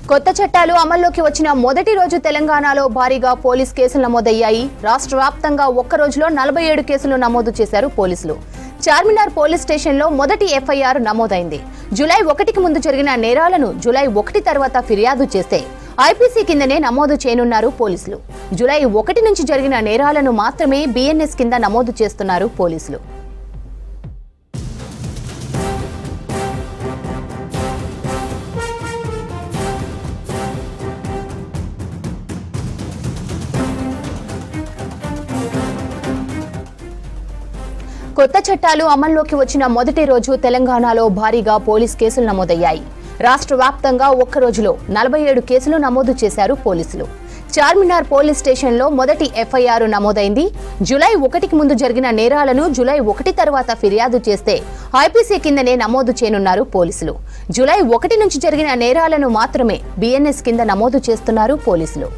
కొత్త చట్టాలు అమల్లోకి వచ్చిన మొదటి రోజు తెలంగాణలో భారీగా పోలీస్ కేసులు నమోదయ్యాయి. రాష్ట్ర వ్యాప్తంగా ఒక్క రోజులో 47 కేసులు నమోదు చేశారు పోలీసులు. చార్మినార్ పోలీస్ స్టేషన్లో మొదటి ఎఫ్ఐఆర్ నమోదైంది. జూలై 1కి ముందు జరిగిన నేరాలను జూలై 1 తర్వాత ఫిర్యాదు చేస్తే ఐపీసీ కిందనే నమోదు చేయనున్నారు పోలీసులు. జూలై 1 నుంచి జరిగిన నేరాలను మాత్రమే బీఎన్ఎస్ కింద నమోదు చేస్తున్నారు పోలీసులు. కొత్త చట్టాలు అమల్లోకి వచ్చిన మొదటి రోజు తెలంగాణలో భారీగా పోలీస్ కేసులు నమోదయ్యాయి. రాష్ట్ర వ్యాప్తంగా ఒక్క రోజులో 47 కేసులు నమోదు చేశారు పోలీసులు. చార్మినార్ పోలీస్ స్టేషన్లో మొదటి ఎఫ్ఐఆర్ నమోదైంది. జూలై 1కి ముందు జరిగిన నేరాలను జూలై 1 తర్వాత ఫిర్యాదు చేస్తే ఐపీసీ కిందనే నమోదు చేయనున్నారు పోలీసులు. జూలై 1 నుంచి జరిగిన నేరాలను మాత్రమే బీఎన్ఎస్ కింద నమోదు చేస్తున్నారు పోలీసులు.